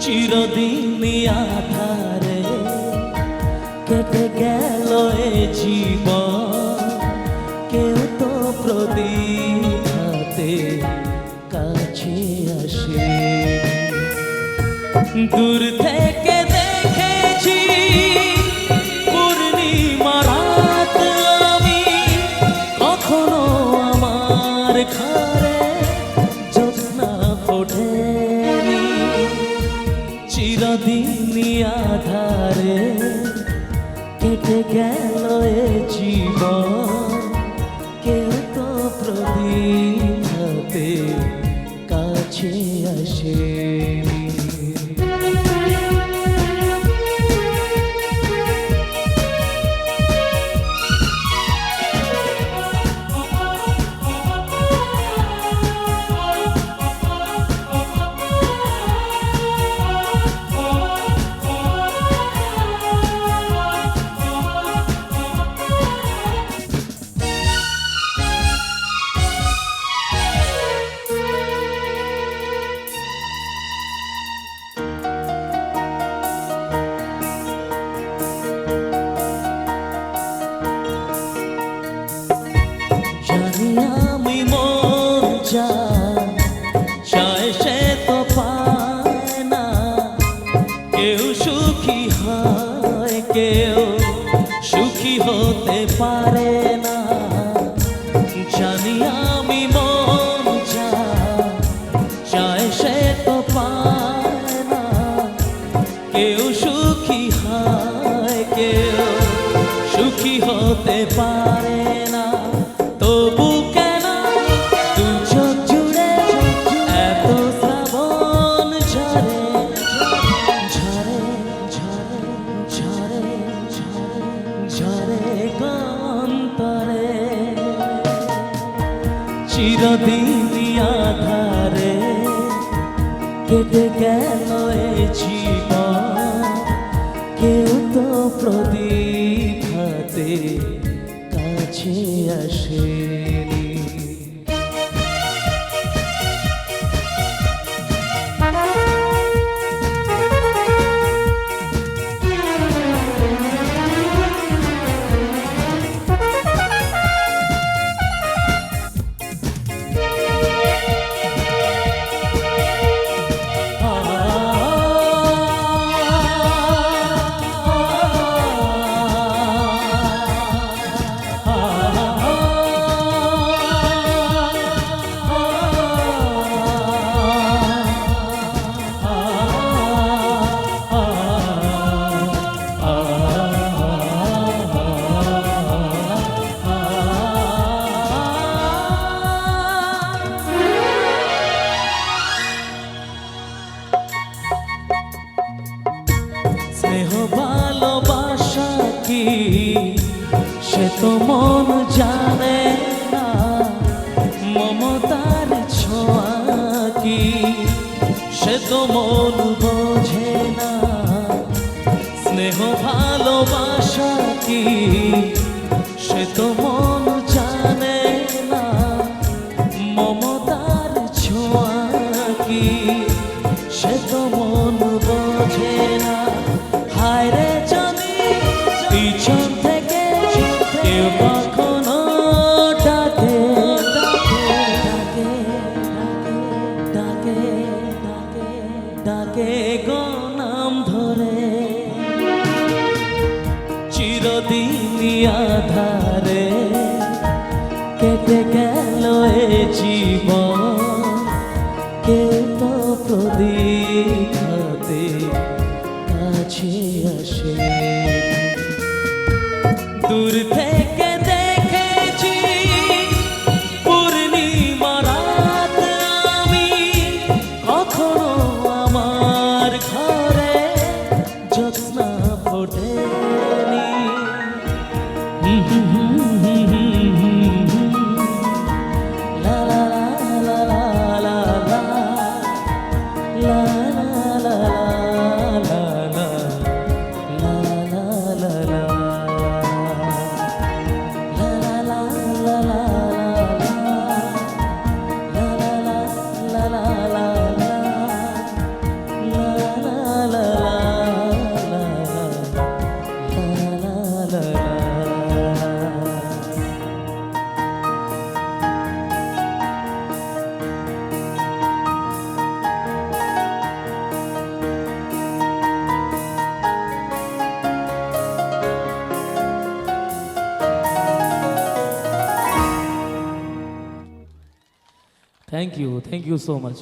চিরদিনই আধারে কেটে গেল এ জীবন, কেউ তো প্রদীপ হাতে কাছে আসে। দূর থেকে দেখেছি পূর্ণিমা রাত আমি, কখনো আমার ঘরে জ্যোৎস্না ফোটেনি। চিরদিনই আধারে কেটে গেল এ জীবন, কেউ তো প্রদীপ হাতে কাছে আসেনি। আমি মন চায় সে তো পায় না, কেউ সুখী হয় কেউ সুখী হতে পারে না। জানি আমি মন চায় সে তো পায় না, কেউ সুখী হয় কেউ সুখী হতে পারে না। তবু কেন তুই চোখ জুড়ে এত শ্রাবণ ঝরে ঝরে ঝরে ঝরে ঝরে অন্তরে। চিরদিনই আধারে কেটে গেল এ জীবন, কেউ তো প্রদীপ হাতে কাছে আসেনি। স্নেহ ভালোবাসা কি সে তো মন জানে না, মমতার ছোঁয়া কি সে তো মন বোঝে না। স্নেহ ভালোবাসা কি সে তো মন জানে না, মমতার ছোঁয়া কি সে তো মন বোঝে না। হায় রে যদি পিছন থেকে কেউ কখনো ডাকে ডাকে ডাকে ডাকে ডাকে গো নাম ধরে। চিরদিনই আধারে কেটে গেল এ জীবন, কেউ তো প্রদীপ হাতে কাছে আসে। দূর থেকে দেখেছি পূর্ণিমা রাত আমি, কখনো আমার ঘরে জ্যোৎস্না ফোটেনি। লা লা লা লা লা লা লা লা। Thank you so much.